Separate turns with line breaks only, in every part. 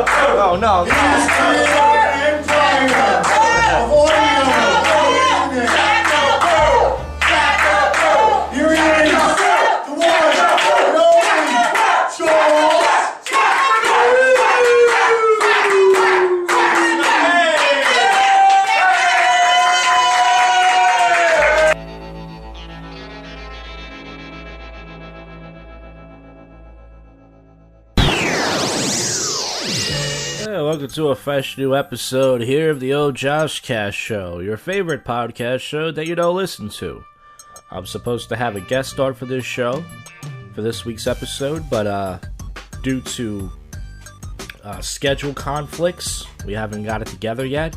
Oh no.
Here he is, the one, the only, Josh.
Welcome to a fresh new episode here of the old JoshCast show, your favorite podcast show that you don't listen to. I'm supposed to have a guest star for this show, for this week's episode, but due to schedule conflicts, we haven't got it together yet.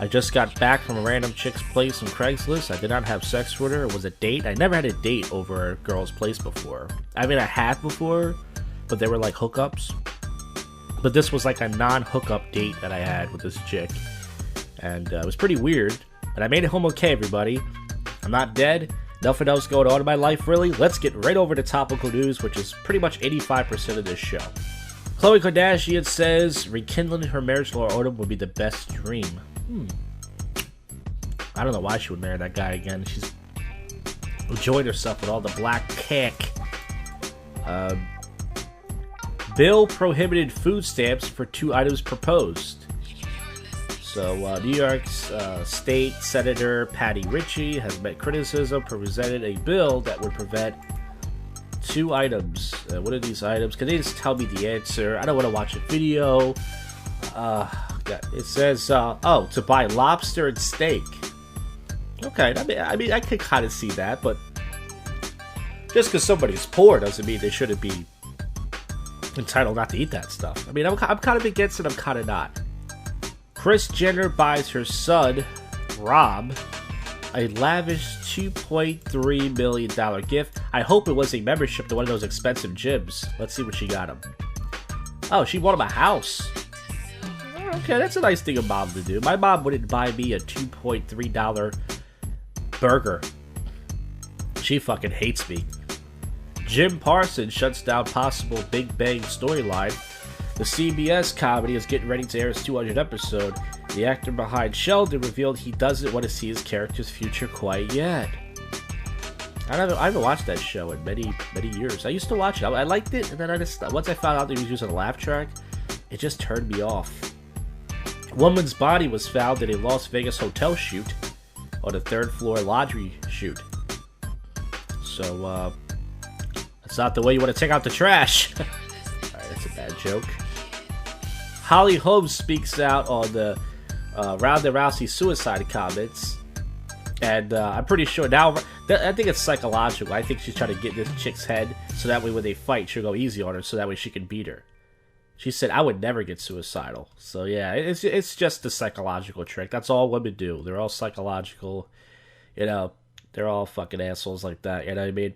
I just got back from a random chick's place on Craigslist. I did not have sex with her. It was a date. I never had a date over a girl's place before. I mean, I had before, but they were like hookups. But this was like a non-hookup date that I had with this chick. And it was pretty weird. But I made it home okay, everybody. I'm not dead. Nothing else going on in my life, really. Let's get right over to topical news, which is pretty much 85% of this show. Khloe Kardashian says rekindling her marriage to Lord Odom would be the best dream. I don't know why she would marry that guy again. She's enjoyed herself with all the black cake. Bill prohibited food stamps for 2 items proposed. So, New York's State Senator Patty Ritchie has met criticism for presenting a bill that would prevent 2 items. What are these items? Can they just tell me the answer? I don't want to watch a video. It says, to buy lobster and steak. Okay, I mean, I could kind of see that, but just because somebody's poor doesn't mean they shouldn't be entitled not to eat that stuff. I mean, I'm kind of against it, I'm kind of not. Kris Jenner buys her son, Rob, a lavish $2.3 million gift. I hope it was a membership to one of those expensive gyms. Let's see what she got him. Oh, she bought him a house. Okay, that's a nice thing of mom to do. My mom wouldn't buy me a $2.3 burger. She fucking hates me. Jim Parsons shuts down possible Big Bang storyline. The CBS comedy is getting ready to air its 200th episode. The actor behind Sheldon revealed he doesn't want to see his character's future quite yet. I haven't watched that show in many years. I used to watch it. I liked it, and then once I found out that he was using a laugh track, it just turned me off. A woman's body was found in a Las Vegas hotel shoot on a 3rd floor laundry shoot. So, that's not the way you want to take out the trash. Alright, that's a bad joke. Holly Holmes speaks out on the Ronda Rousey suicide comments. And I'm pretty sure now, I think it's psychological. I think she's trying to get this chick's head so that way when they fight, she'll go easy on her so that way she can beat her. She said, I would never get suicidal. So yeah, it's just a psychological trick. That's all women do. They're all psychological. You know, they're all fucking assholes like that. You know what I mean?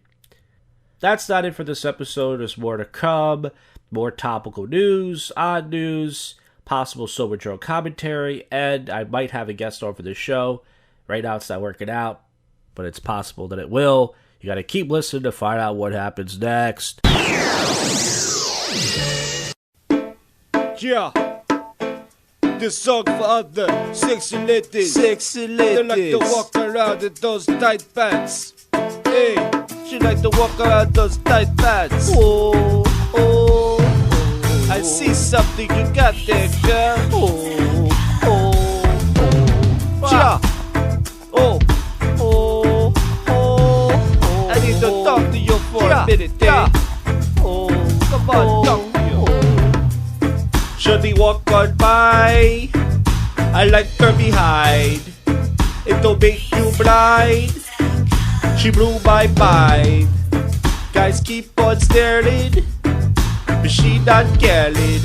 That's not it for this episode. There's more to come. More topical news, odd news, possible sober drunk commentary, and I might have a guest star for this show. Right now it's not working out, but it's possible that it will. You gotta keep listening to find out what happens next.
Yeah. This song for other sexy ladies.
Sexy ladies.
They like to walk around in those tight pants. Hey, she like to walk around those tight pants.
Oh, oh,
I see something you got there, girl.
oh, oh,
Yeah. Oh,
oh, oh.
I need to talk to you for a minute,
yeah.
Oh, come on, talk to you. Should we walk on by? I like her behind. It don't make you blind. She blew my mind. Guys keep on staring, but she not Khaled.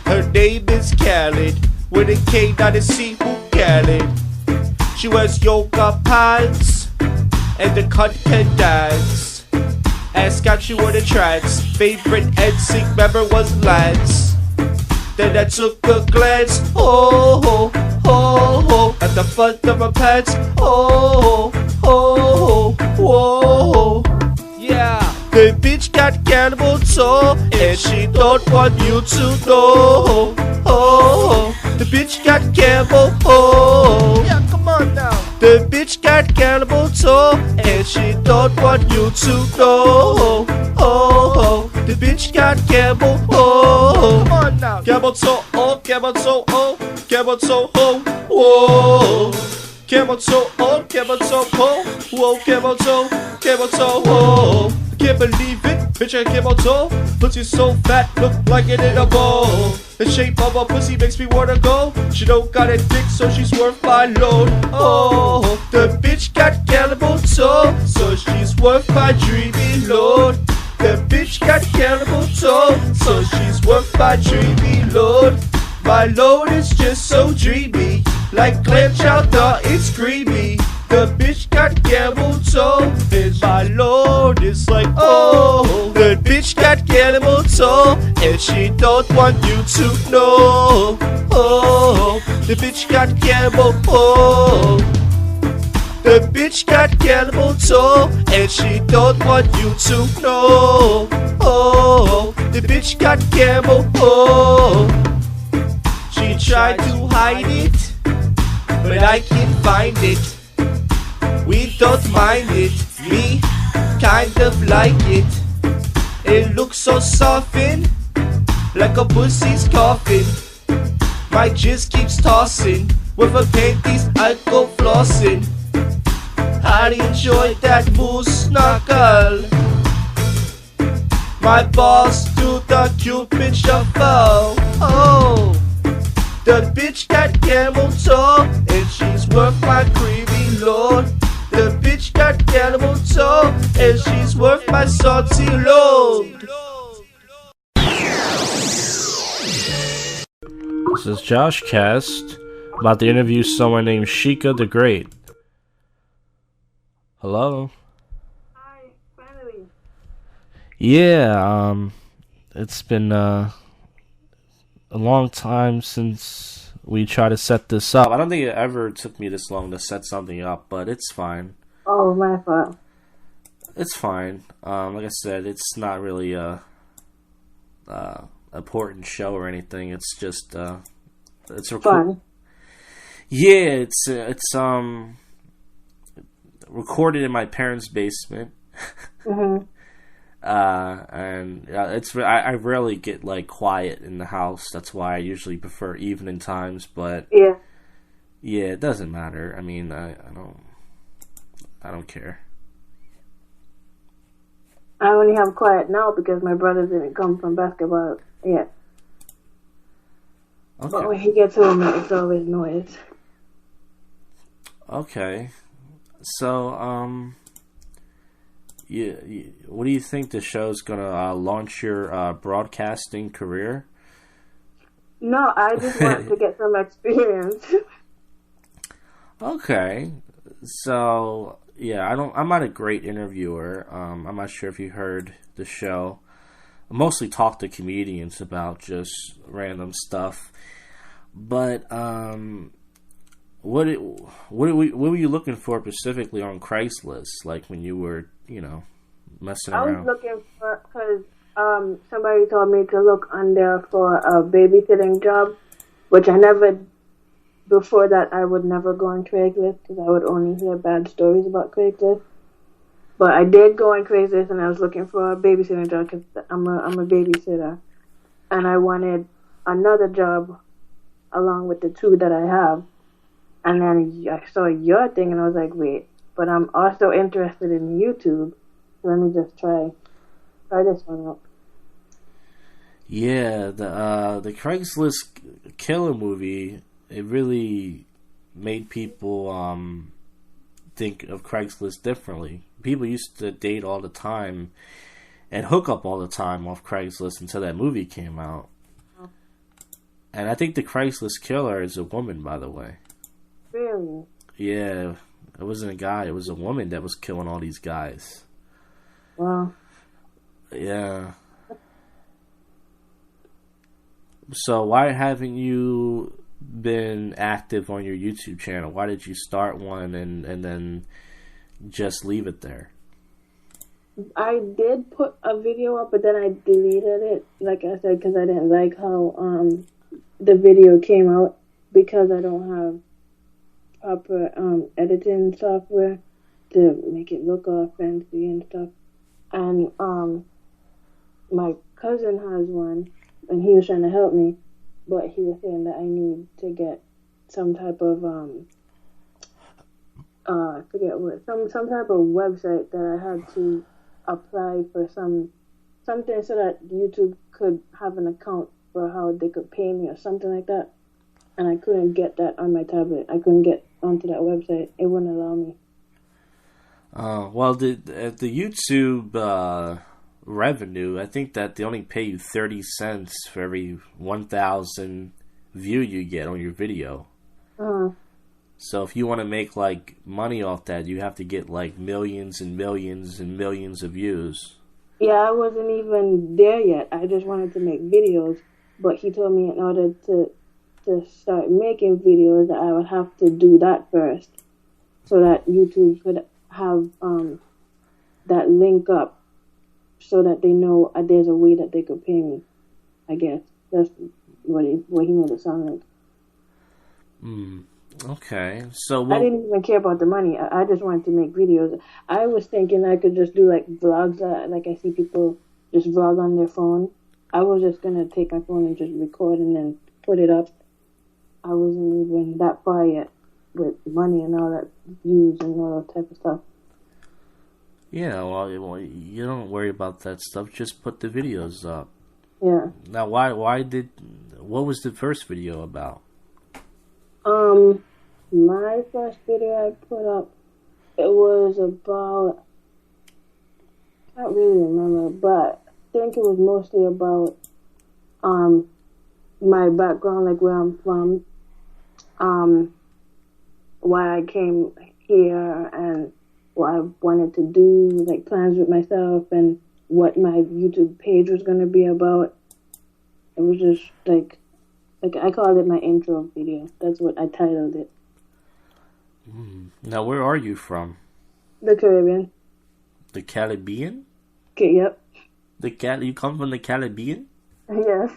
Her name is Khaled, with a K, not a C, who Khaled. She wears yoga pants, and the cunt can dance. Ass got you in a trance. Favorite NSYNC member was Lance. Then I took a glance, oh, oh, oh, oh, at the front of her pants, oh, oh, oh, oh, oh, yeah. The bitch got Camel Toe, and she don't want you to know. Oh, the bitch got Camel Toe.
Yeah, come on now.
The bitch got Camel Toe, and she don't want you to know. Oh, the bitch got Camel Toe.
Come on now.
Camel Toe, oh, Camel Toe, oh, Camel Toe, oh, whoa. Camel Toe, oh, Camel Toe, oh, whoa, Camel Toe, oh. I can't believe it, bitch, I Camel Toe. Pussy so fat, look like it in a bowl. The shape of her pussy makes me wanna go. She don't got a dick, so she's worth my load. Oh, the bitch got Camel Toe, so she's worth my dreamy load. The bitch got Camel Toe, so she's worth my dreamy load. My load is just so dreamy, like clam chowder, it's creamy. The bitch got Camel Toe, and my load is like oh. The bitch got Camel Toe, and she don't want you to know. Oh, the bitch got Camel Toe. The bitch got Camel Toe, and she don't want you to know. Oh, the bitch got Camel Toe. She tried to hide it, but I can't find it. We don't mind it, we kind of like it. It looks so softened, like a pussy's coffin. My jizz keeps tossing, with her panties I go flossing. I enjoy that moose knuckle. My balls do the Cupid shuffle. Oh, the bitch got Camel Toe, and she's worth my creamy load. The bitch got Camel Toe, and she's worth my salty load.
This is JoshCast, about to interview someone named Sheikah the Great. Hello?
Hi, finally.
Yeah, it's been a long time since we tried to set this up. I don't think it ever took me this long to set something up, but it's fine.
Oh, my fault.
It's fine. Like I said, it's not really a important show or anything. It's just it's
Fun.
Yeah, it's recorded in my parents' basement.
Mm-hmm.
And I rarely get like quiet in the house. That's why I usually prefer evening times. But
Yeah.
yeah, it doesn't matter. I mean, I don't care.
I only have quiet now because my brother didn't come from basketball yet. But when
Okay.
he gets home, it's always noise.
Okay. So yeah, what do you think the show's gonna launch your broadcasting career?
No, I just want to get some experience.
Okay. So yeah, I'm not a great interviewer. I'm not sure if you heard the show. I mostly talk to comedians about just random stuff. But what were you looking for specifically on Craigslist? Like when you were, messing
I was
around.
looking for, because somebody told me to look on there for a babysitting job, which I never, before that I would never go on Craigslist because I would only hear bad stories about Craigslist. But I did go on Craigslist and I was looking for a babysitting job because I'm a babysitter. And I wanted another job along with the two that I have. And then I saw your thing and I was like, wait, but I'm also interested in YouTube. So let me just try this one out.
Yeah, the Craigslist killer movie, it really made people think of Craigslist differently. People used to date all the time and hook up all the time off Craigslist until that movie came out. And I think the Craigslist killer is a woman, by the way.
Really?
Yeah, it wasn't a guy, it was a woman that was killing all these guys.
Wow.
Yeah. So why haven't you been active on your YouTube channel? Why did you start one and then just leave it there?
I did put a video up, but then I deleted it, like I said, because I didn't like how the video came out, because I don't have proper editing software to make it look all fancy and stuff. And my cousin has one, and he was trying to help me, but he was saying that I need to get some type of I forget what, some type of website that I had to apply for something so that YouTube could have an account for how they could pay me or something like that. And I couldn't get that on my tablet. I couldn't get onto that website. It wouldn't allow me.
Well, the YouTube revenue, I think that they only pay you 30 cents for every 1,000 view you get on your video. So if you want to make like money off that, you have to get like millions and millions and millions of views.
Yeah, I wasn't even there yet. I just wanted to make videos, but he told me in order to start making videos that I would have to do that first, so that YouTube could have that link up, so that they know there's a way that they could pay me. I guess that's what he made it sound like.
Okay, so
I didn't even care about the money. I just wanted to make videos. I was thinking I could just do like vlogs, like I see people just vlog on their phone. I was just gonna take my phone and just record and then put it up. I wasn't even that far yet with money and all that views and all that type of stuff.
Yeah, well, you don't worry about that stuff. Just put the videos up.
Yeah.
Now, what was the first video about?
My first video I put up, it was about, I can't really remember, but I think it was mostly about, my background, like where I'm from, why I came here, and what I wanted to do, like plans with myself, and what my YouTube page was going to be about. It was just like I called it my intro video. That's what I titled it.
Now, where are you from?
The Caribbean.
The Caribbean?
Okay, yep.
You come from the Caribbean?
Yes.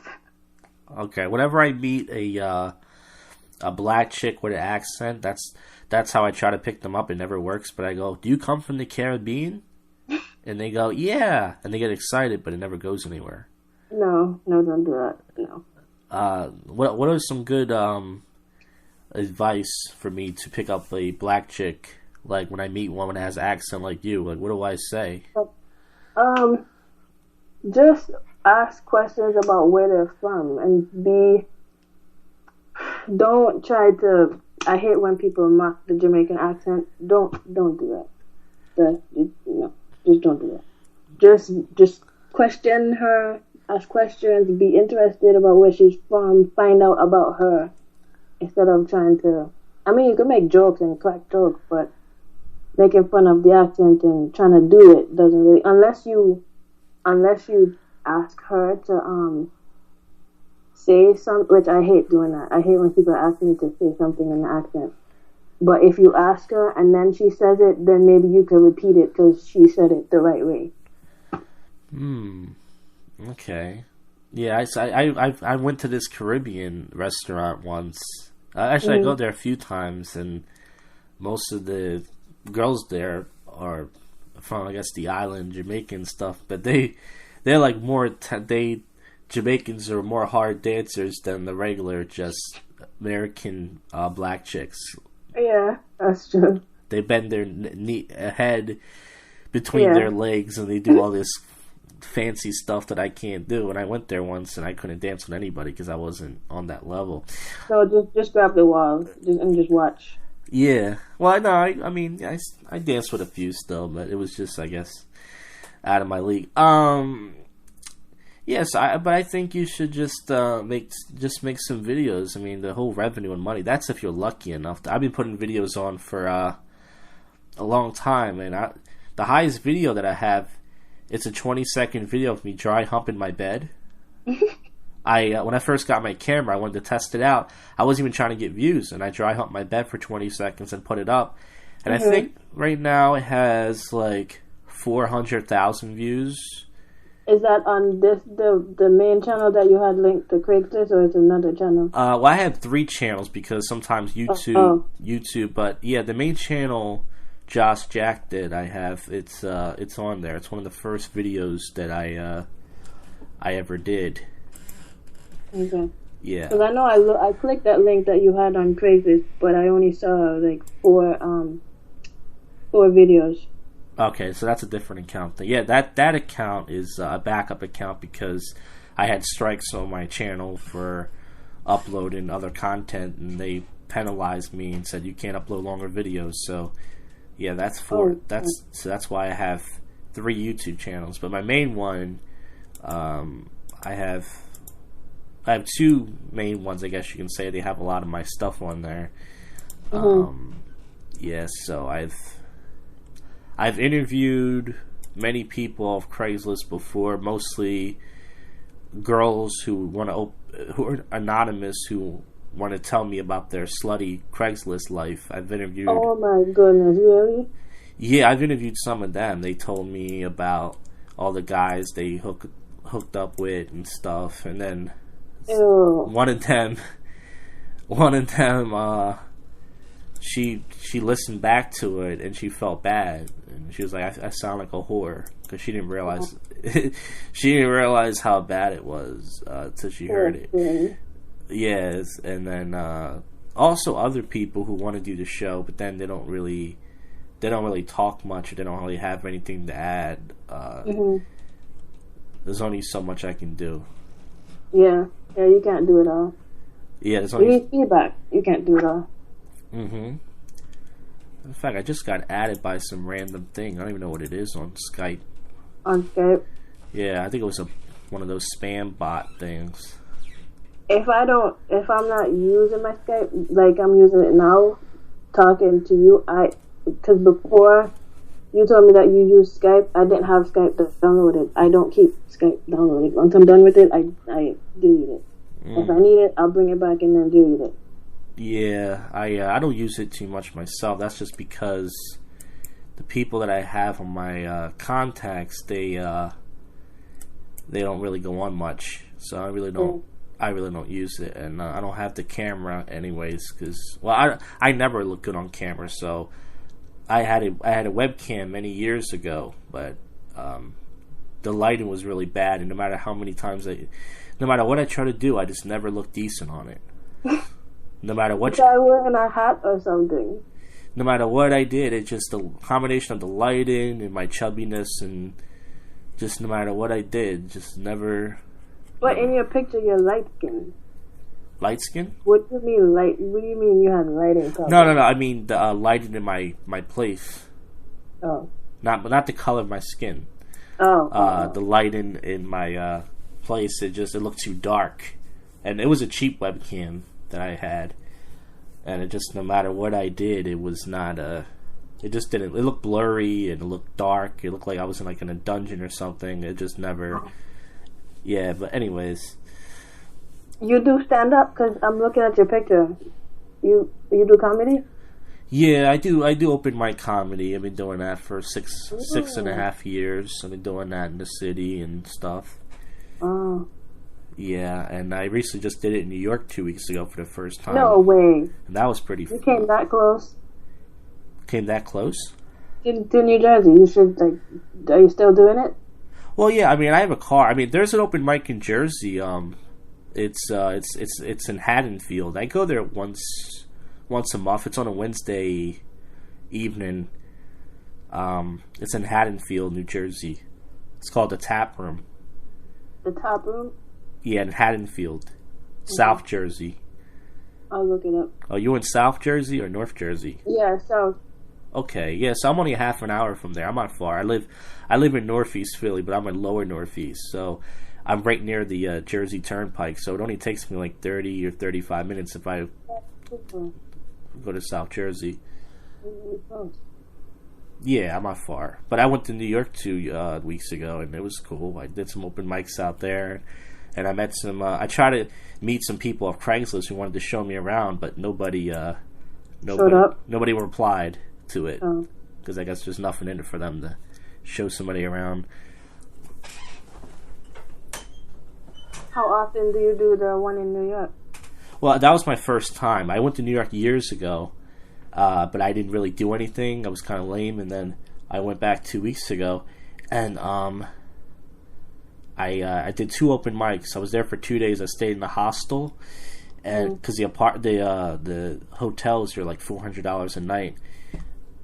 Okay. Whenever I meet a black chick with an accent, that's how I try to pick them up. It never works, but I go, "Do you come from the Caribbean?" And they go, "Yeah," and they get excited, but it never goes anywhere.
No, don't do that. No.
What are some good advice for me to pick up a black chick? Like when I meet one that has an accent like you, like what do I say?
Just ask questions about where they're from, and don't try to. I hate when people mock the Jamaican accent. Don't do that. Just don't do that. Just question her. Ask questions, be interested about where she's from, find out about her, instead of trying to... I mean, you can make jokes and crack jokes, but making fun of the accent and trying to do it doesn't really... Unless you ask her to say something, which I hate doing that. I hate when people ask me to say something in the accent. But if you ask her and then she says it, then maybe you can repeat it because she said it the right way.
Okay. Yeah, I went to this Caribbean restaurant once. Actually, I go there a few times, and most of the girls there are from, I guess, the island, Jamaican stuff. But they're like more. Jamaicans are more hard dancers than the regular, just American black chicks.
Yeah, that's true.
They bend their head between their legs, and they do all this fancy stuff that I can't do. And I went there once and I couldn't dance with anybody because I wasn't on that level.
So just grab the wall and just watch.
Yeah. Well, no, I mean, I danced with a few still, but it was just, I guess, out of my league. Yes, but I think you should just make some videos. I mean, the whole revenue and money, that's if you're lucky enough. I've been putting videos on for a long time, and the highest video that I have, it's a 20-second video of me dry humping my bed. When I first got my camera, I wanted to test it out. I wasn't even trying to get views, and I dry humped my bed for 20 seconds and put it up. And I think right now it has like 400,000 views.
Is that on the main channel that you had linked to Craigslist, or is it another channel?
Well, I have 3 channels because sometimes YouTube, but yeah, the main channel Josh Jack did. I have it's on there. It's one of the first videos that I ever did.
Okay.
Yeah.
Because I know I clicked that link that you had on Craigslist, but I only saw like 4 videos.
Okay, so that's a different account. Yeah, that account is a backup account because I had strikes on my channel for uploading other content, and they penalized me and said you can't upload longer videos. So yeah, that's why I have 3 YouTube channels. But my main one, I have 2 main ones. I guess you can say they have a lot of my stuff on there. Yeah, so I've interviewed many people off Craigslist before, mostly girls who are anonymous, who want to tell me about their slutty Craigslist life. I've interviewed.
Oh my goodness, really?
Yeah, I've interviewed some of them. They told me about all the guys they hooked up with and stuff, and then one of them, she listened back to it and she felt bad, and she was like, I sound like a whore, because she didn't realize she didn't realize how bad it was till she heard it. Yes, and then also other people who want to do the show, but then they don't really talk much, or they don't really have anything to add. There's only so much I can do.
Yeah, you can't do it all.
Yeah, there's
You
only
need feedback. You can't do it all.
In fact, I just got added by some random thing. I don't even know what it is on Skype.
On Skype?
Yeah, I think it was one of those spam bot things.
If I'm not using my Skype, like I'm using it now, talking to you, because before you told me that you use Skype, I didn't have Skype downloaded. I don't keep Skype downloaded. Once I'm done with it, I delete it. If I need it, I'll bring it back and then delete it.
Yeah, I don't use it too much myself. That's just because the people that I have on my contacts, they don't really go on much, so I really don't use it, and I don't have the camera anyways, because I never look good on camera. So I had a webcam many years ago, but the lighting was really bad, and no matter what I try to do, I just never look decent on it. No matter what.
Try wearing a hat or something.
No matter what I did, it's just the combination of the lighting and my chubbiness, and just no matter what I did, just never.
But in your picture, you're light skinned.
Light skin?
What do you mean light? What do you mean you had lighting color?
No. I mean the lighting in my place.
Oh.
Not the color of my skin.
Oh.
The lighting in my place, it looked too dark, and it was a cheap webcam that I had, and it just, no matter what I did, it was not it just didn't. It looked blurry and it looked dark. It looked like I was in a dungeon or something. It just never. Yeah, but anyways.
You do stand up? Because I'm looking at your picture. You do comedy?
Yeah, I do open mic comedy. I've been doing that for six and a half years. I've been doing that in the city and stuff.
Oh.
Yeah, and I recently just did it in New York 2 weeks ago for the first time.
No way.
And that was pretty fun.
You came that close?
Came that close?
To New Jersey. You should, are you still doing it?
Well, yeah, I mean, I have a car. I mean, there's an open mic in Jersey. It's in Haddonfield. I go there once a month. It's on a Wednesday evening. It's in Haddonfield, New Jersey. It's called the Tap Room.
The Tap Room?
Yeah, in Haddonfield, South Jersey.
I'll look it up.
Oh, you in South Jersey or North Jersey?
Yeah, South.
Okay, yeah, so I'm only a half an hour from there. I'm not far. I live in Northeast Philly, but I'm in Lower Northeast, so I'm right near the Jersey Turnpike. So it only takes me 30 or 35 minutes if I go to South Jersey. Yeah, I'm not far. But I went to New York 2 weeks ago, and it was cool. I did some open mics out there, and I met some. I tried to meet some people off Craigslist who wanted to show me around, but nobody replied to it, because I guess there's nothing in it for them to show somebody around.
How often do you do the one in New York?
Well, that was my first time. I went to New York years ago, but I didn't really do anything. I was kind of lame, and then I went back 2 weeks ago, and I did 2 open mics. I was there for 2 days. I stayed in the hostel, and because the hotels are like $400 a night,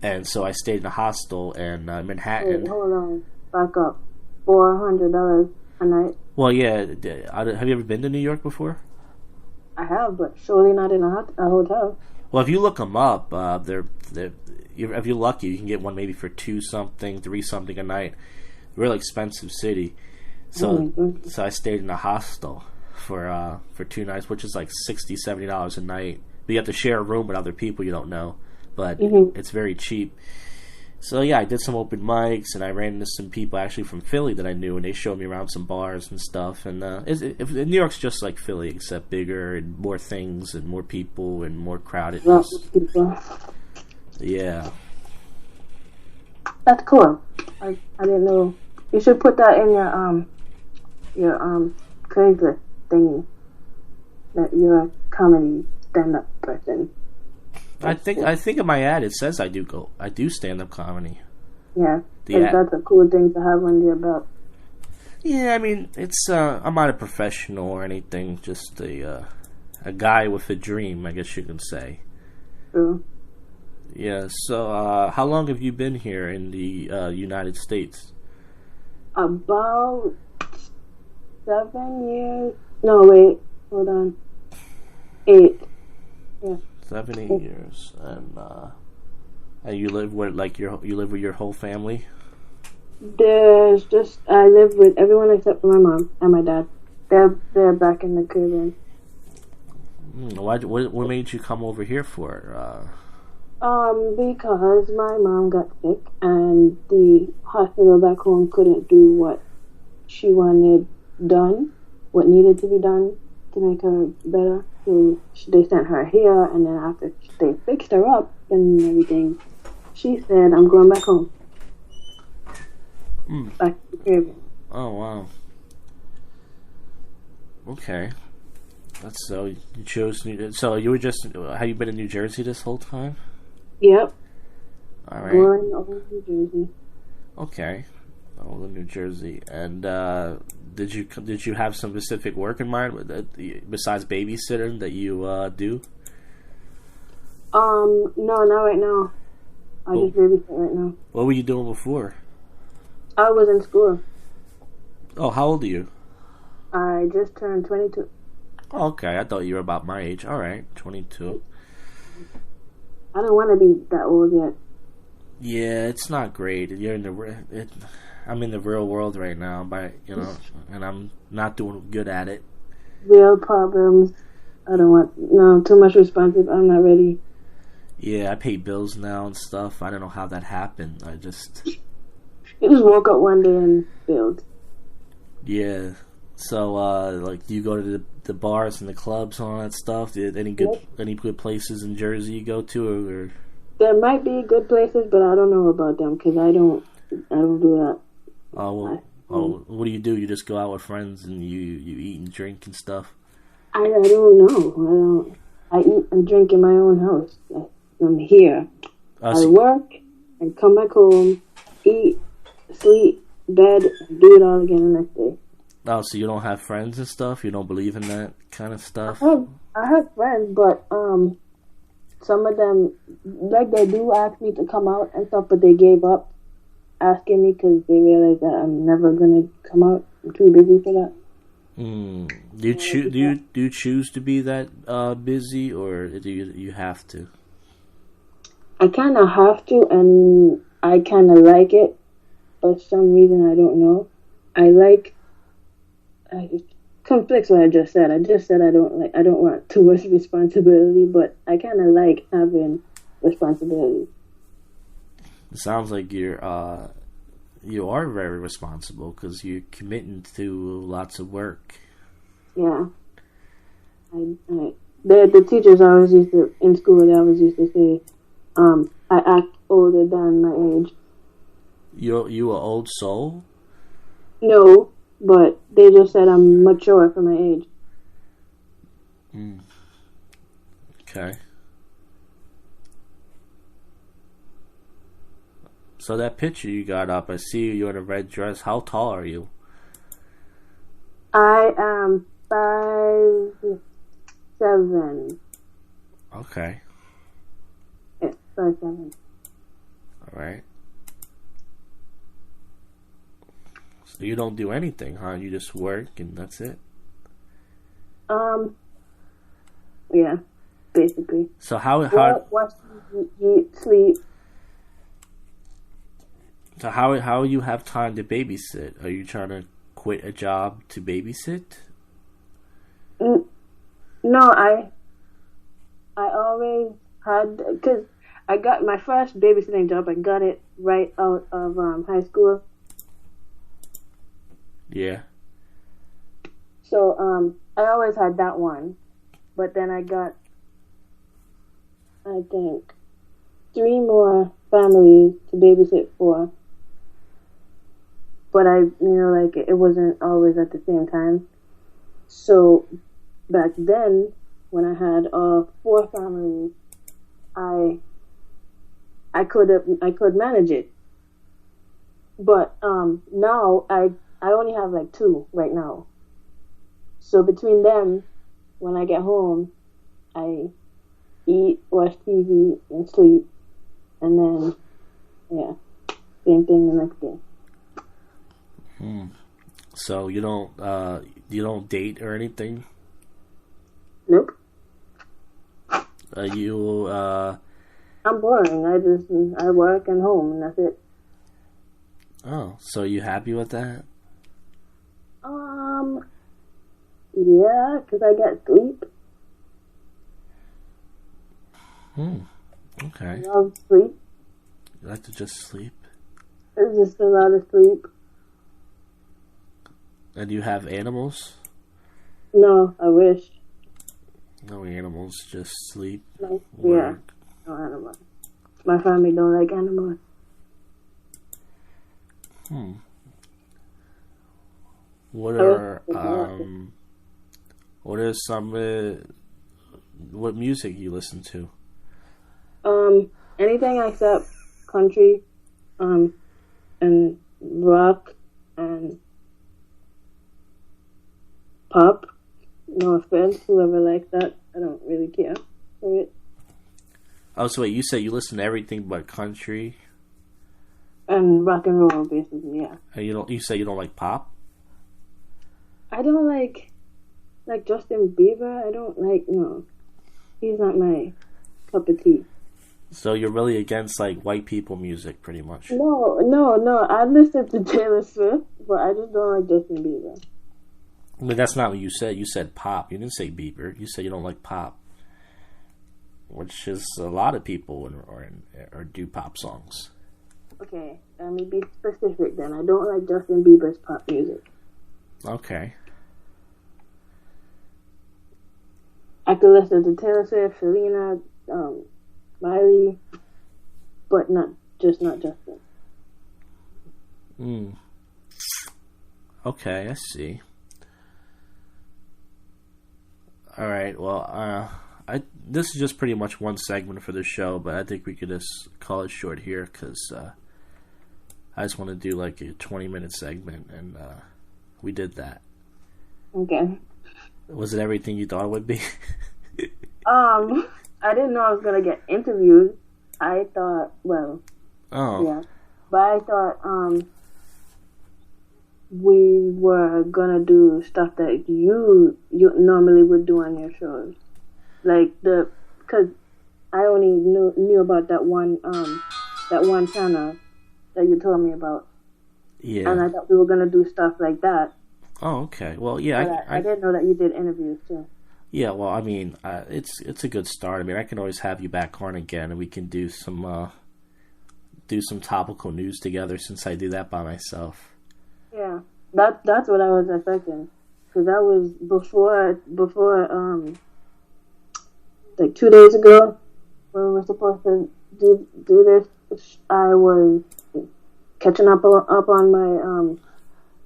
and so I stayed in the hostel in Manhattan.
Wait, hold on, back up. $400 a night.
Well, yeah. Have you ever been to New York before?
I have, but surely not in a hotel.
Well, if you look them up, if you're lucky, you can get one maybe for 2 something, 3 something a night. Really expensive city. So I stayed in a hostel for 2 nights, which is like $60, $70 a night. But you have to share a room with other people you don't know, but it's very cheap. So yeah, I did some open mics, and I ran into some people actually from Philly that I knew, and they showed me around some bars and stuff. And New York's just like Philly, except bigger and more things and more people and more crowdedness.
Lots of people.
Yeah.
That's cool. I didn't know. You should put that in your Craigslist thingy. That you're a comedy stand-up person.
I think in my ad it says I do stand up comedy.
Yeah, that's a cool thing to have on your belt.
Yeah, I mean it's I'm not a professional or anything, just a guy with a dream, I guess you can say.
True.
Yeah. So how long have you been here in the United States?
About 7 years. No, wait, hold on. 8. Yeah.
7, 8 years, and you live with you live with your whole family.
I live with everyone except for my mom and my dad. They're back in the Caribbean.
What made you come over here for?
Because my mom got sick and the hospital back home couldn't do what she wanted done, what needed to be done to make her better. So they sent her here, and then after they fixed her up and everything, she said, "I'm going back home." Back to the Caribbean.
Oh wow. Okay. That's so you chose. So you were just. Have you been in New Jersey this whole time?
Yep.
All right.
Born over in New Jersey.
Okay. Oh, New Jersey. And did you have some specific work in mind besides babysitting that you do?
No, not right now. I just babysit right now.
What were you doing before?
I was in school.
Oh, how old are you?
I just turned 22.
Oh, okay, I thought you were about my age. All right, 22.
I don't want to be that old yet.
Yeah, it's not great. I'm in the real world right now, and I'm not doing good at it.
Real problems. I don't want too much responsibility. I'm not ready.
Yeah, I pay bills now and stuff. I don't know how that happened. You just
woke up one day and billed.
Yeah. So, do you go to the bars and the clubs and all that stuff? Any good places in Jersey you go to, or?
There might be good places, but I don't know about them because I don't do that.
Oh well. What do? You just go out with friends and you eat and drink and stuff?
I don't know. I eat and drink in my own house. I'm here. I work and come back home, eat, sleep, bed, do it all again the next day.
Oh, so you don't have friends and stuff? You don't believe in that kind of stuff?
I have friends, but some of them, they do ask me to come out and stuff, but they gave up asking me because they realized that I'm never gonna come out. I'm too busy for that.
Do you choose to be that busy, or do you have to?
I kind of have to, and I kind of like it. For some reason, I don't know. It conflicts what I just said. I just said I don't want too much responsibility, but I kind of like having responsibility.
It sounds like you are very responsible because you're committing to lots of work.
Yeah. The teachers always used to, in school, they always used to say, I act older than my age.
You a old soul?
No, but they just said I'm mature for my age.
Okay. So that picture you got up, I see you in a red dress. How tall are you?
I am 5'7".
Okay.
Yeah, 5'7".
All right. So you don't do anything, huh? You just work and that's it.
Yeah, basically.
So how
Watch, eat, sleep.
so how you have time to babysit? Are you trying to quit a job to babysit?
No, I always had, because I got my first babysitting job. I got it right out of high school.
Yeah.
So I always had that one, but then I got, I think, 3 more families to babysit for. But it wasn't always at the same time. So back then, when I had 4 families, I could manage it. But now I only have like 2 right now. So between them, when I get home, I eat, watch TV, and sleep, and then same thing the next day.
So you don't date or anything?
Nope.
You
I'm boring. I work and home, and that's it.
Oh, so you happy with that?
Yeah, because I get sleep.
Okay.
I love sleep.
You like to just sleep?
It's just a lot of sleep.
And you have animals?
No, I wish.
No animals, just sleep.
No,
work.
no animals. My family don't like animals.
What are what music you listen to?
Anything except country, and rock and pop. No offense, whoever likes that. I don't really care for it.
Oh, so wait, you said you listen to everything but country?
And rock and roll, basically, yeah.
And you say you don't like pop?
I don't like Justin Bieber. I don't like, no. He's not my cup of tea.
So you're really against like white people music, pretty much?
No. I listen to Taylor Swift, but I just don't like Justin Bieber.
But that's not what you said. You said pop. You didn't say Bieber. You said you don't like pop, which is a lot of people or do pop songs.
Okay, let me be specific then. I don't like Justin Bieber's pop music.
Okay.
I could listen to Taylor Swift, Selena, Miley, but not Justin.
Okay, I see. All right. Well, this is just pretty much one segment for the show, but I think we could just call it short here because I just want to do like a 20-minute segment, and we did that.
Okay.
Was it everything you thought it would be?
I didn't know I was gonna get interviewed. I thought, yeah, but I thought we were gonna do stuff that you normally would do on your shows, like because I only knew about that one channel that you told me about.
Yeah.
And I thought we were gonna do stuff like that.
Oh, okay. Well, yeah,
I didn't know that you did interviews too.
Yeah, well, I mean, it's a good start. I mean, I can always have you back on again, and we can do some topical news together. Since I do that by myself.
Yeah, that's what I was expecting, because that was before like 2 days ago when we were supposed to do this. I was catching up on my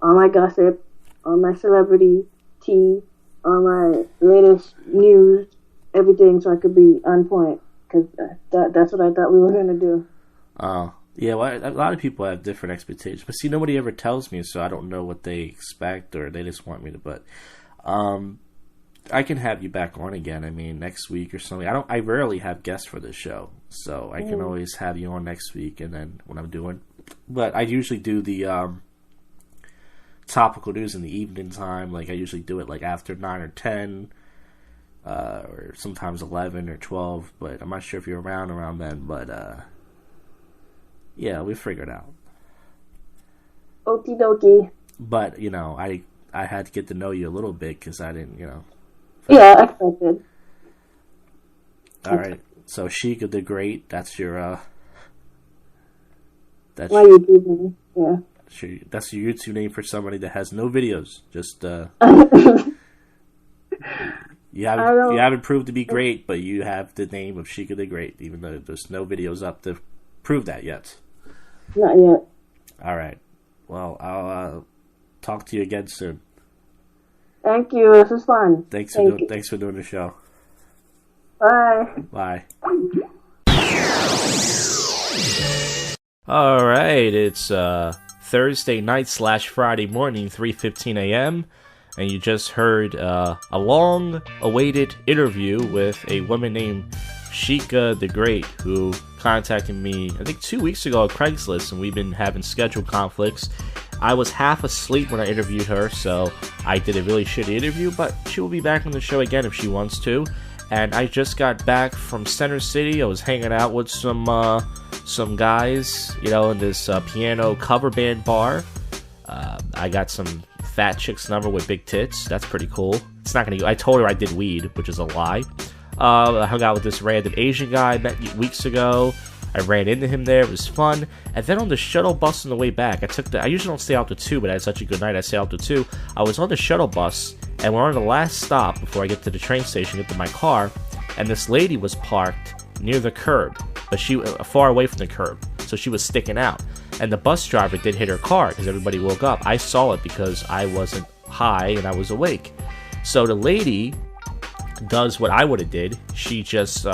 all my gossip, all my celebrity tea, all my latest news, everything, so I could be on point. Because that's what I thought we were going to do.
Oh, yeah, well, a lot of people have different expectations. But see, nobody ever tells me, so I don't know what they expect, or they just want me to. But I can have you back on again. I mean, next week or something. I rarely have guests for this show, so I can always have you on next week, and then when I'm doing. But I usually do the topical news in the evening time. Like, I usually do it like after 9 or 10. Or sometimes 11 or 12, but I'm not sure if you're around then, but yeah, we figured out.
Okie dokie.
But, you know, I had to get to know you a little bit, because I didn't, you know.
Yeah, I expected.
Alright, so Sheikah the Great, that's your, that's
why you do me, yeah.
That's your YouTube name for somebody that has no videos, just, You haven't proved to be great, but you have the name of Sheikah the Great, even though there's no videos up to prove that yet.
Not yet.
All right. Well, I'll talk to you again soon.
Thank you. This was fun.
Thanks for doing the show.
Bye.
Bye. All right. It's Thursday night / Friday morning, 3:15 a.m. And you just heard a long-awaited interview with a woman named Sheikah the Great, who contacted me, I think 2 weeks ago on Craigslist, and we've been having schedule conflicts. I was half asleep when I interviewed her, so I did a really shitty interview, but she will be back on the show again if she wants to. And I just got back from Center City. I was hanging out with some guys, you know, in this piano cover band bar. I got some fat chick's number with big tits. That's pretty cool. It's not gonna. I told her I did weed, which is a lie. I hung out with this random Asian guy I met weeks ago. I ran into him there. It was fun. And then on the shuttle bus on the way back, I usually don't stay out to 2, but I had such a good night I stayed out to 2. I was on the shuttle bus, and we're on the last stop before I get to the train station, get to my car, and this lady was parked near the curb, but she far away from the curb, so she was sticking out. And the bus driver did hit her car because everybody woke up. I saw it because I wasn't high and I was awake. So the lady does what I would have did. She just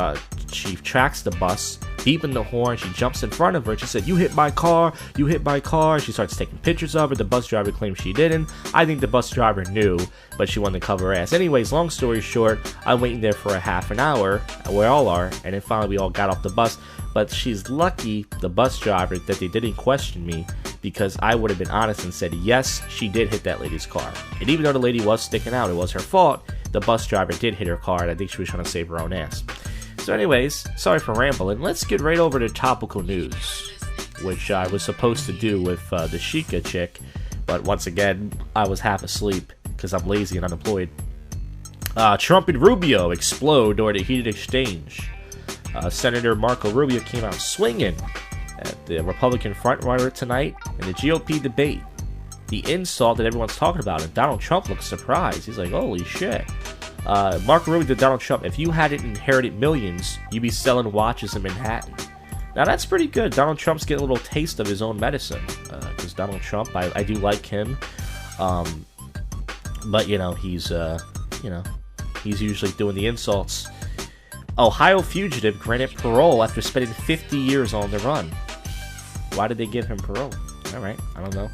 she tracks the bus, beeping the horn. She jumps in front of her. She said, "You hit my car. You hit my car." She starts taking pictures of it. The bus driver claims she didn't. I think the bus driver knew, but she wanted to cover her ass. Anyways, long story short, I'm waiting there for a half an hour, where all are, and then finally we all got off the bus. But she's lucky, the bus driver, that they didn't question me, because I would have been honest and said, yes, she did hit that lady's car. And even though the lady was sticking out, it was her fault, the bus driver did hit her car, and I think she was trying to save her own ass. So anyways, sorry for rambling. Let's get right over to topical news, which I was supposed to do with the Sheikah chick, but once again, I was half asleep because I'm lazy and unemployed. Trump and Rubio explode during a heated exchange. Senator Marco Rubio came out swinging at the Republican frontrunner tonight in the GOP debate. The insult that everyone's talking about, and Donald Trump looks surprised. He's like, holy shit. Marco Rubio to Donald Trump, if you hadn't inherited millions, you'd be selling watches in Manhattan. Now that's pretty good. Donald Trump's getting a little taste of his own medicine. Because Donald Trump, I do like him. But, he's usually doing the insults. Ohio fugitive granted parole after spending 50 years on the run. Why did they give him parole? Alright, I don't know.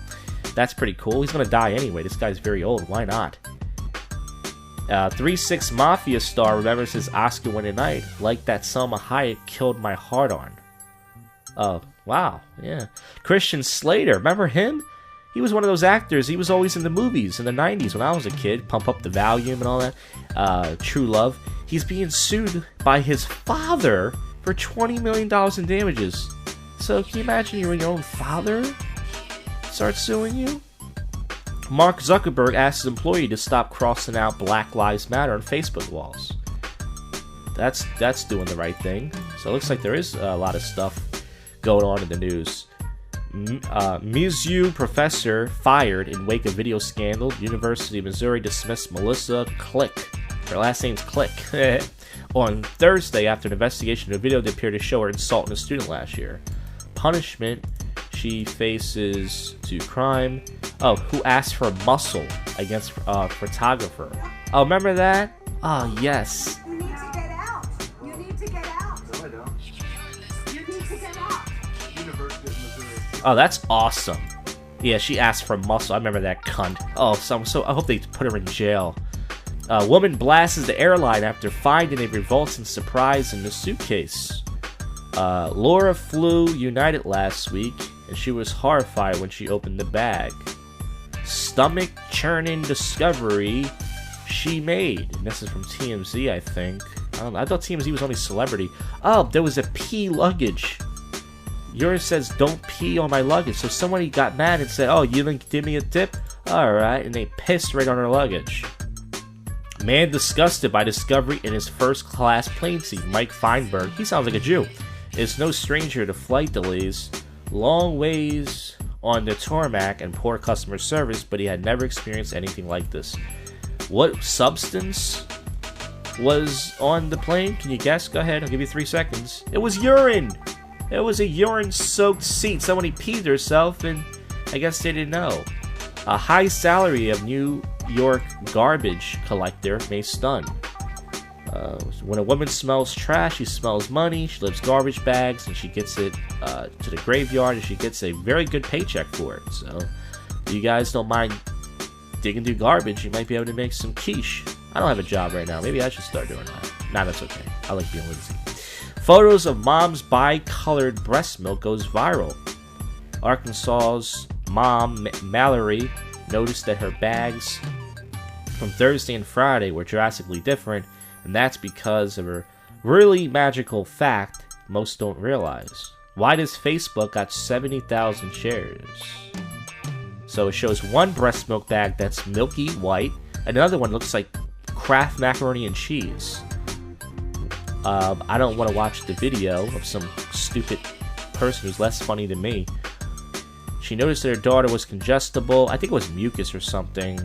That's pretty cool. He's gonna die anyway. This guy's very old. Why not? 3-6 Mafia star remembers his Oscar-winning night. Like that Selma Hayek killed my heart on. Oh, wow. Yeah. Christian Slater. Remember him? He was one of those actors. He was always in the movies in the 90s when I was a kid. Pump Up the Volume and all that. True Love. He's being sued by his father for $20 million in damages. So can you imagine your own father starts suing you? Mark Zuckerberg asked his employee to stop crossing out Black Lives Matter on Facebook walls. That's doing the right thing. So it looks like there is a lot of stuff going on in the news. Mizzou professor fired in wake of video scandal. University of Missouri dismissed Melissa Click. Her last name's Click. On Thursday after an investigation of a video that appeared to show her insulting a student last year. Punishment, she faces to crime. Oh, who asked for muscle against photographer? Oh, remember that? Oh, yes.
You need to get out. You need to get out.
No, I don't.
You need to get out.
University of Missouri.
Oh, that's awesome. Yeah, she asked for muscle. I remember that cunt. Oh, so I hope they put her in jail. Woman blasts the airline after finding a revolting surprise in the suitcase. Laura flew United last week, and she was horrified when she opened the bag. Stomach churning discovery she made. And this is from TMZ, I think. I don't know. I thought TMZ was only celebrity. Oh, there was a pee luggage. Yours says don't pee on my luggage. So somebody got mad and said, oh, you didn't give me a tip? Alright, and they pissed right on her luggage. Man disgusted by discovery in his first class plane seat. Mike Feinberg, he sounds like a Jew, is no stranger to flight delays, long ways on the tarmac, and poor customer service, but he had never experienced anything like this. What substance was on the plane? Can you guess? Go ahead, I'll give you 3 seconds. It was urine! It was a urine-soaked seat. Somebody peed herself, and I guess they didn't know. A high salary of New York garbage collector may stun. When a woman smells trash, she smells money. She lifts garbage bags, and she gets it to the graveyard, and she gets a very good paycheck for it. So, if you guys don't mind digging through garbage, you might be able to make some quiche. I don't have a job right now. Maybe I should start doing that. Nah, that's okay. I like being lazy. Photos of mom's bi-colored breast milk goes viral. Arkansas's mom, Mallory, noticed that her bags from Thursday and Friday were drastically different, and that's because of a really magical fact most don't realize. Why does Facebook got 70,000 shares? So it shows one breast milk bag that's milky white, another one looks like Kraft macaroni and cheese. I don't want to watch the video of some stupid person who's less funny than me. She noticed that her daughter was congestible. I think it was mucus or something.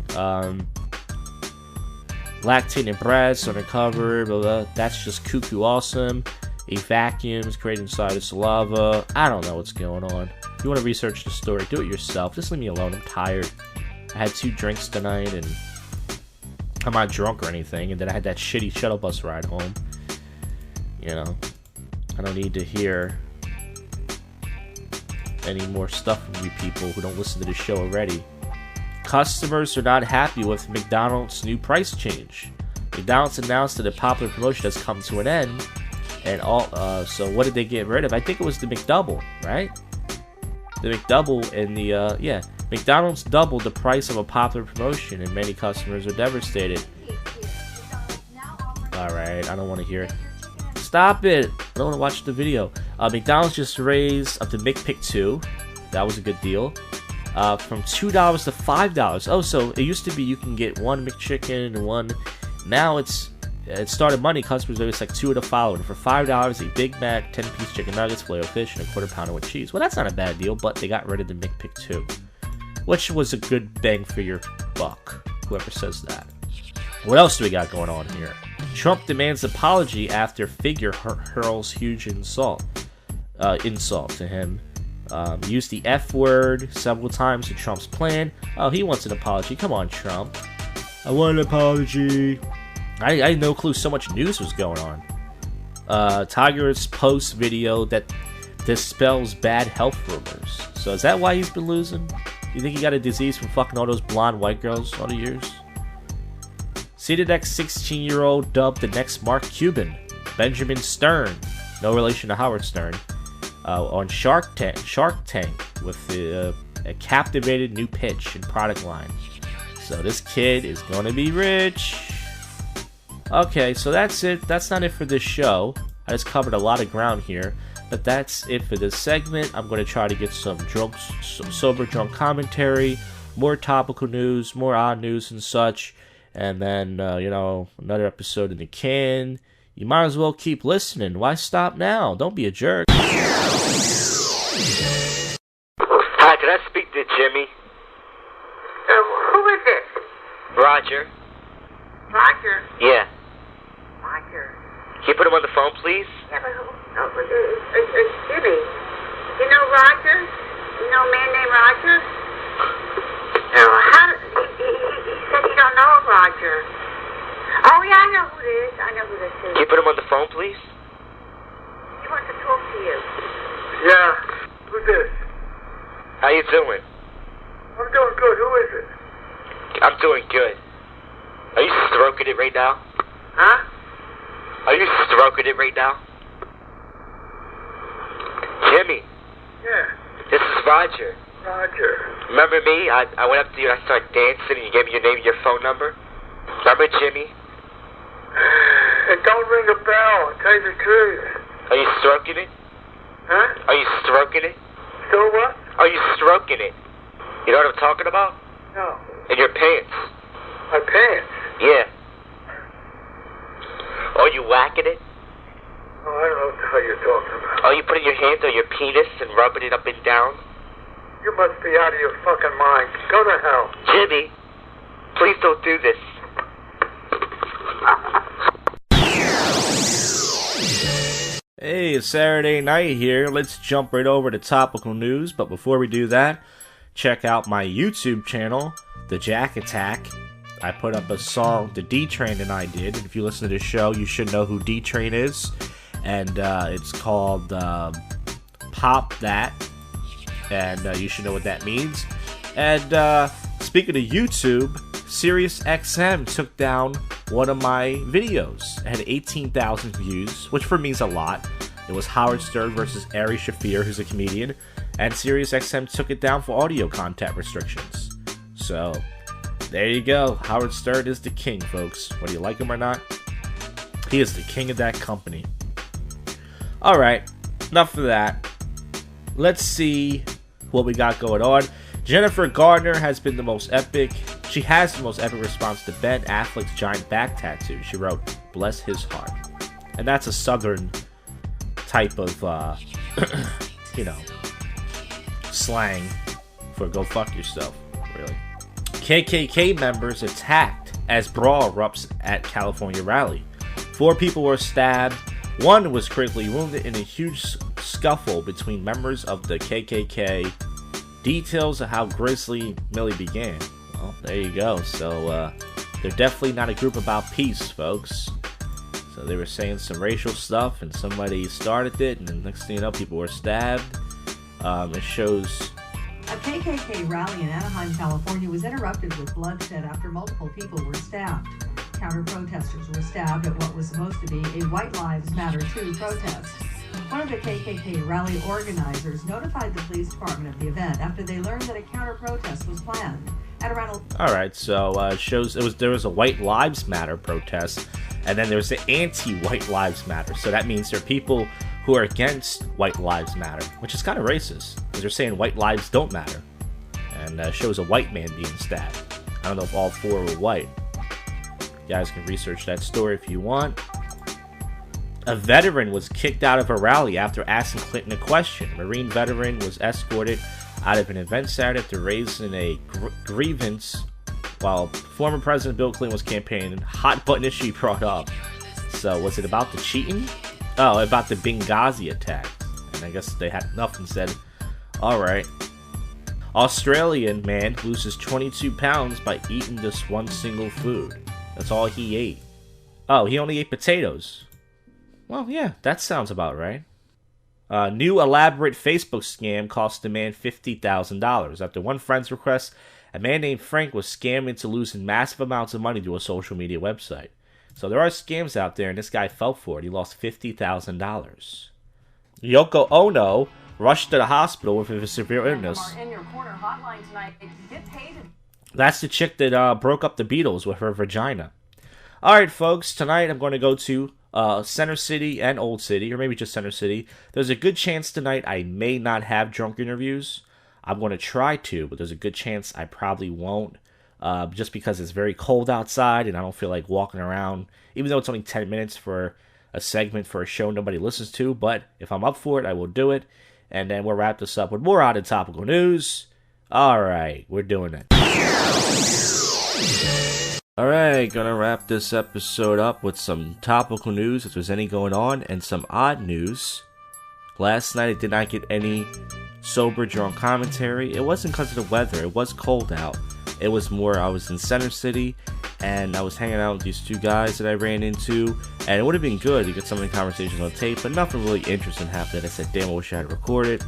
Lactating breasts on her cover. Blah, blah. That's just cuckoo awesome. A vacuum is created inside the saliva. I don't know what's going on. If you want to research the story, do it yourself. Just leave me alone. I'm tired. I had 2 drinks tonight, and I'm not drunk or anything. And then I had that shitty shuttle bus ride home. You know, I don't need to hear any more stuff from you people who don't listen to the show already. Customers are not happy with McDonald's new price change. McDonald's announced that a popular promotion has come to an end, and so what did they get rid of? I think it was the McDouble, right? The McDouble and the McDonald's doubled the price of a popular promotion, and many customers are devastated. Alright, I don't want to hear it. Stop it! I don't want to watch the video. McDonald's just raised up to McPick 2. That was a good deal. From $2 to $5. Oh, so it used to be you can get 1 McChicken and 1. Now it started money. Customers always like 2 of the following. For $5, a Big Mac, 10-piece chicken nuggets, filet of fish, and a quarter pounder with cheese. Well, that's not a bad deal, but they got rid of the McPick 2, which was a good bang for your buck. Whoever says that. What else do we got going on here? Trump demands apology after figure hurls huge insult to him. Used the F word several times in Trump's plan. Oh, he wants an apology. Come on, Trump. I want an apology. I had no clue so much news was going on. Tiger's post video that dispels bad health rumors. So is that why he's been losing? You think he got a disease from fucking all those blonde white girls all the years? See the next 16-year-old dubbed the next Mark Cuban, Benjamin Stern, no relation to Howard Stern, on Shark Tank with a captivated new pitch and product line. So this kid is gonna be rich. Okay, so that's it. That's not it for this show. I just covered a lot of ground here, but that's it for this segment. I'm going to try to get some sober drunk commentary, more topical news, more odd news and such. And then, another episode in the can. You might as well keep listening. Why stop now? Don't be a jerk.
Hi, can I speak to Jimmy?
Who is this?
Roger.
Roger?
Yeah.
Roger.
Can you put him on the phone, please?
Yeah, but who? Oh, it's Jimmy. You know Roger? You know a man named Roger? No, he said he don't know Roger. Oh, yeah, I know who it is. I know who this is.
Can you put him on the phone, please?
He wants to talk to you.
Yeah. Who's this?
How you doing?
I'm doing good. Who is it?
I'm doing good. Are you stroking it right now?
Huh?
Are you stroking it right now? Jimmy,
Yeah.
this is Roger.
Roger.
Remember me? I went up to you and I started dancing and you gave me your name and your phone number? Remember Jimmy?
It don't ring a bell, I'll tell you the truth.
Are you stroking it?
Huh?
Are you stroking it?
So what?
Are you stroking it? You know what I'm talking about?
No.
In your pants.
My pants.
Yeah. Are you whacking it?
Oh, I don't know what the hell you're talking about.
Are you putting your hand on your penis and rubbing it up and down?
You must be out of your fucking mind. Go to hell.
Jimmy, please don't do this.
Hey, it's Saturday night here. Let's jump right over to topical news. But before we do that, check out my YouTube channel, The Jack Attack. I put up a song the D-Train and I did. And if you listen to this show, you should know who D-Train is. And it's called Pop That. And you should know what that means. And speaking of YouTube, SiriusXM took down one of my videos. It had 18,000 views, which for me is a lot. It was Howard Stern versus Ari Shaffir, who's a comedian. And SiriusXM took it down for audio content restrictions. So, there you go. Howard Stern is the king, folks. Whether you like him or not, he is the king of that company. Alright, enough of that. Let's see what we got going on. Jennifer Gardner has been the most epic. She has the most epic response to Ben Affleck's giant back tattoo. She wrote, "Bless his heart." And that's a southern type of, slang for go fuck yourself, really. KKK members attacked as brawl erupts at California rally. 4 people were stabbed. 1 was critically wounded in a huge scuffle between members of the KKK. Details of how grisly Millie began. Well, there you go. So, they're definitely not a group about peace, folks. So they were saying some racial stuff, and somebody started it, and the next thing you know, people were stabbed. It shows...
A KKK rally in Anaheim, California was interrupted with bloodshed after multiple people were stabbed. Counter-protesters were stabbed at what was supposed to be a White Lives Matter 2 protest. One of the KKK rally organizers notified the police department of the event after they learned that a counter-protest was planned. At around...
Alright, so it shows there was a White Lives Matter protest, and then there's the anti-White Lives Matter. So that means there are people who are against White Lives Matter, which is kind of racist, because they're saying white lives don't matter. And shows a white man being stabbed. I don't know if all 4 were white. You guys can research that story if you want. A veteran was kicked out of a rally after asking Clinton a question. Marine veteran was escorted out of an event Saturday after raising a grievance while former President Bill Clinton was campaigning. Hot button issue brought up. So, was it about the cheating? Oh, about the Benghazi attack. And I guess they had enough and said, alright. Australian man loses 22 pounds by eating just one single food. That's all he ate. Oh, he only ate potatoes. Well, yeah, that sounds about right. New elaborate Facebook scam cost the man $50,000. After one friend's request, a man named Frank was scammed into losing massive amounts of money to a social media website. So there are scams out there, and this guy fell for it. He lost $50,000. Yoko Ono rushed to the hospital with a severe illness. That's the chick that broke up the Beatles with her vagina. Alright, folks, tonight I'm going to go to Center City and Old City, or maybe just Center City. There's a good chance tonight I may not have drunk interviews. I'm going to try to, but there's a good chance I probably won't. Just because it's very cold outside and I don't feel like walking around, even though it's only 10 minutes for a segment for a show nobody listens to. But if I'm up for it, I will do it. And then we'll wrap this up with more out of topical news. Alright, we're doing it. Alright, gonna wrap this episode up with some topical news, if there's any going on, and some odd news. Last night I did not get any sober drunk commentary. It wasn't because of the weather. It was cold out. It was more I was in Center City and I was hanging out with these two guys that I ran into, and it would have been good to get some of the conversations on tape, but nothing really interesting happened. I said, damn, I wish I had recorded.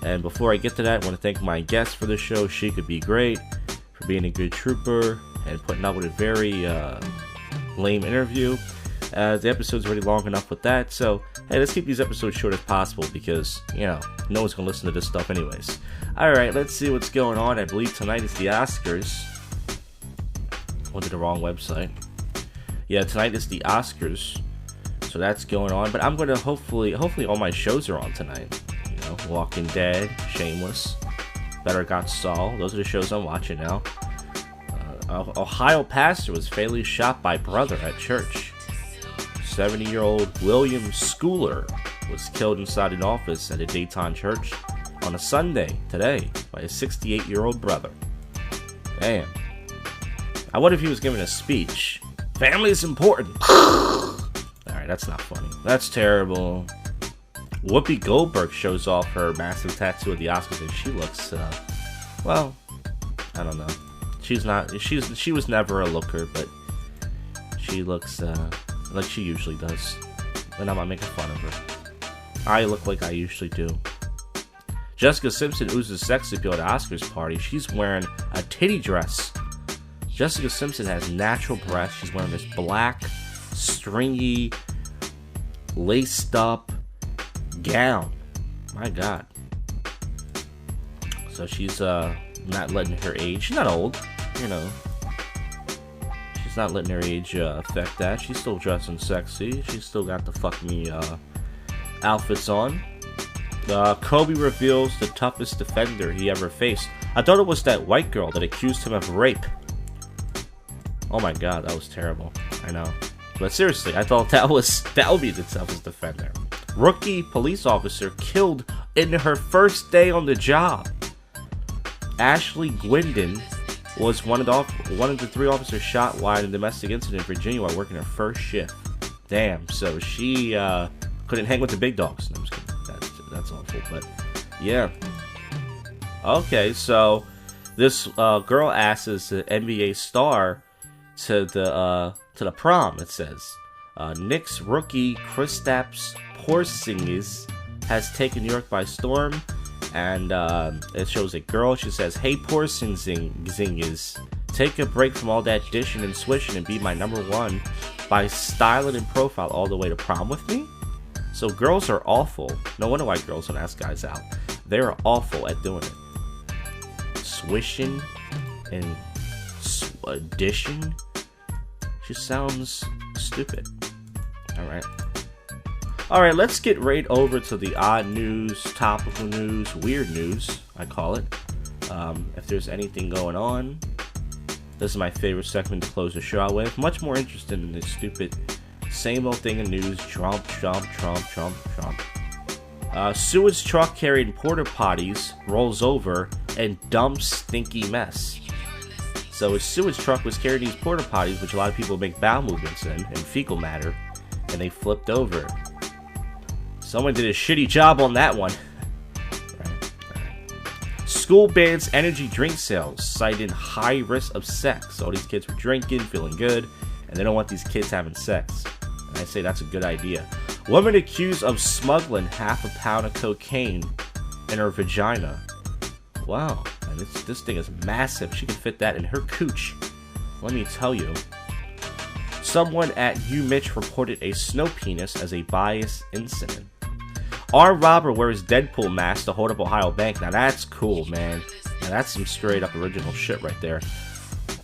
And before I get to that, I want to thank my guest for the show. She could be great, for being a good trooper and putting up with a very lame interview. The episode's already long enough with that, so hey, let's keep these episodes short as possible because, you know, no one's gonna listen to this stuff anyways. Alright, let's see what's going on. I believe tonight is the Oscars. Went to the wrong website. Yeah, tonight is the Oscars, so that's going on. But I'm gonna hopefully all my shows are on tonight. You know, Walking Dead, Shameless, Better Got Saul. Those are the shows I'm watching now. Ohio pastor was fatally shot by brother at church. 70-year-old William Schooler was killed inside an office at a Dayton church on a Sunday today by his 68-year-old brother. Damn. I wonder if he was giving a speech. Family is important. Alright, that's not funny. That's terrible. Whoopi Goldberg shows off her massive tattoo at the Oscars and she looks, well, I don't know. She was never a looker, but she looks, like she usually does. And I'm not making fun of her. I look like I usually do. Jessica Simpson oozes sex appeal at the Oscars party. She's wearing a titty dress. Jessica Simpson has natural breasts. She's wearing this black, stringy, laced up gown. My God. So she's not letting her age. She's not old, you know. She's not letting her age affect that. She's still dressing sexy. She's still got the fuck me outfits on. Kobe reveals the toughest defender he ever faced. I thought it was that white girl that accused him of rape. Oh my God, that was terrible. I know. But seriously, I thought that would be the toughest defender. Rookie police officer killed in her first day on the job. Ashley Gwendon was one of the 3 officers shot while in a domestic incident in Virginia while working her first shift. Damn, so she couldn't hang with the big dogs. No, I'm just kidding. That's awful, but yeah. Okay, so this girl asks the NBA star to the prom. It says Knicks rookie Kristaps Porzingis has taken New York by storm. And it shows a girl. She says, "Hey, Porzingis, take a break from all that dishing and swishing and be my number one by styling and profile all the way to prom with me." So girls are awful. No wonder why girls don't ask guys out. They're awful at doing it. Swishing and dishing just sounds stupid. Alright, let's get right over to the odd news, topical news, weird news, I call it. If there's anything going on, this is my favorite segment to close the show out with. Much more interested in this stupid, same old thing in news, Trump. Sewage truck carrying porta potties rolls over and dumps stinky mess. So a sewage truck was carrying these porta potties, which a lot of people make bowel movements in, and fecal matter, and they flipped over. Someone did a shitty job on that one. Right. School bans energy drink sales, citing high risk of sex. All these kids were drinking, feeling good, and they don't want these kids having sex. And I say that's a good idea. Woman accused of smuggling half a pound of cocaine in her vagina. Wow, and this thing is massive. She can fit that in her cooch. Let me tell you. Someone at UMitch reported a snow penis as a bias incident. Armed robber wears Deadpool mask to hold up Ohio Bank. Now that's cool, man. Now that's some straight up original shit right there.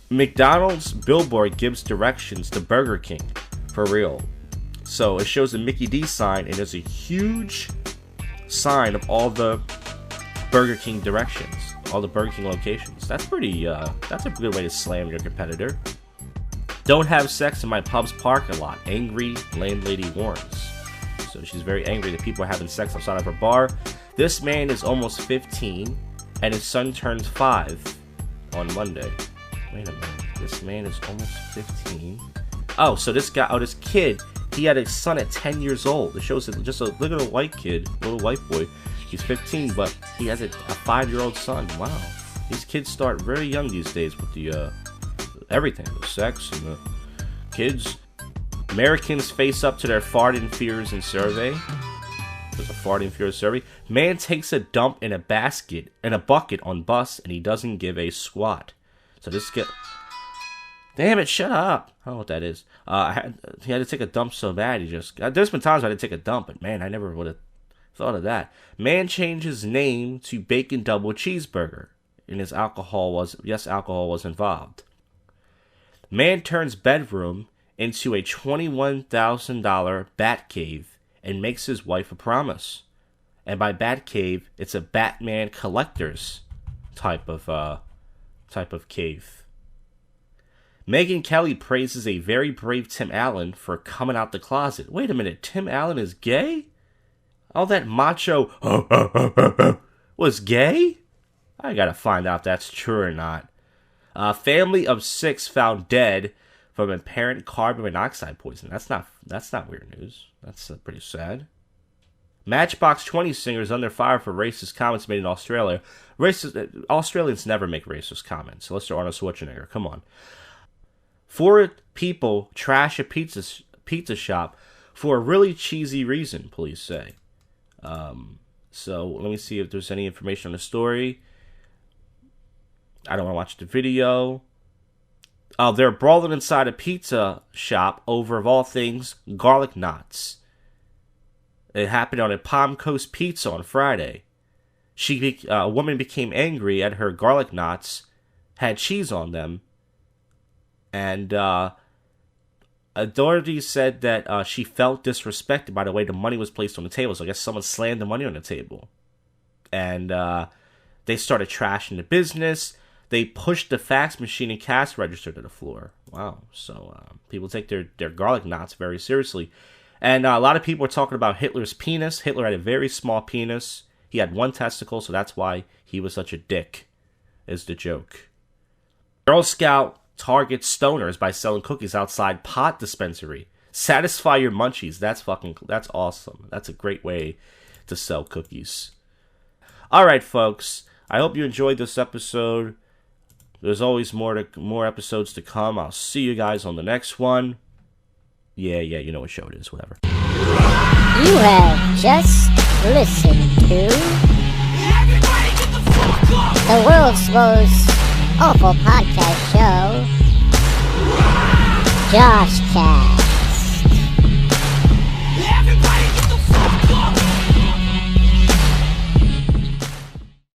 McDonald's billboard gives directions to Burger King. For real. So it shows a Mickey D sign and there's a huge sign of all the Burger King directions. All the Burger King locations. That's pretty, that's a good way to slam your competitor. Don't have sex in my pub's parking lot. Angry landlady warns. So she's very angry that people are having sex outside of her bar. This man is almost 15, and his son turns 5 on Monday. Wait a minute. This man is almost 15. Oh, so this kid, he had a son at 10 years old. It shows that just a little white kid, little white boy. He's 15, but he has a 5-year-old son. Wow. These kids start very young these days with the everything, the sex and the kids. Americans face up to their farting fears in survey. There's a farting fears survey. Man takes a dump in a bucket on bus, and he doesn't give a squat. So this get. Damn it! Shut up. I don't know what that is. He had to take a dump so bad. There's been times I had to take a dump, but man, I never would have thought of that. Man changed his name to Bacon Double Cheeseburger, and alcohol was involved. Man turns bedroom into a $21,000 bat cave and makes his wife a promise. And by bat cave, it's a Batman collector's type of cave. Megyn Kelly praises a very brave Tim Allen for coming out the closet. Wait a minute, Tim Allen is gay? All that macho was gay? I gotta find out if that's true or not. A family of 6 found dead from apparent carbon monoxide poisoning. That's not weird news. That's pretty sad. Matchbox 20 singer is under fire for racist comments made in Australia. Australians never make racist comments, unless they're Arnold Schwarzenegger. Come on. 4 people trash a pizza shop for a really cheesy reason, police say. So let me see if there's any information on the story. I don't want to watch the video. They're brawling inside a pizza shop over, of all things, garlic knots. It happened on a Palm Coast Pizza on Friday. A woman became angry at her garlic knots had cheese on them, and authorities said that she felt disrespected by the way the money was placed on the table. So I guess someone slammed the money on the table, and they started trashing the business. They pushed the fax machine and cash register to the floor. Wow. So people take their garlic knots very seriously. And a lot of people are talking about Hitler's penis. Hitler had a very small penis. He had 1 testicle, so that's why he was such a dick, is the joke. Girl Scout targets stoners by selling cookies outside pot dispensary. Satisfy your munchies. That's awesome. That's a great way to sell cookies. All right, folks. I hope you enjoyed this episode. There's always more episodes to come. I'll see you guys on the next one. Yeah, you know what show it is, whatever.
You have just listened to the world's most awful podcast show, JoshCast.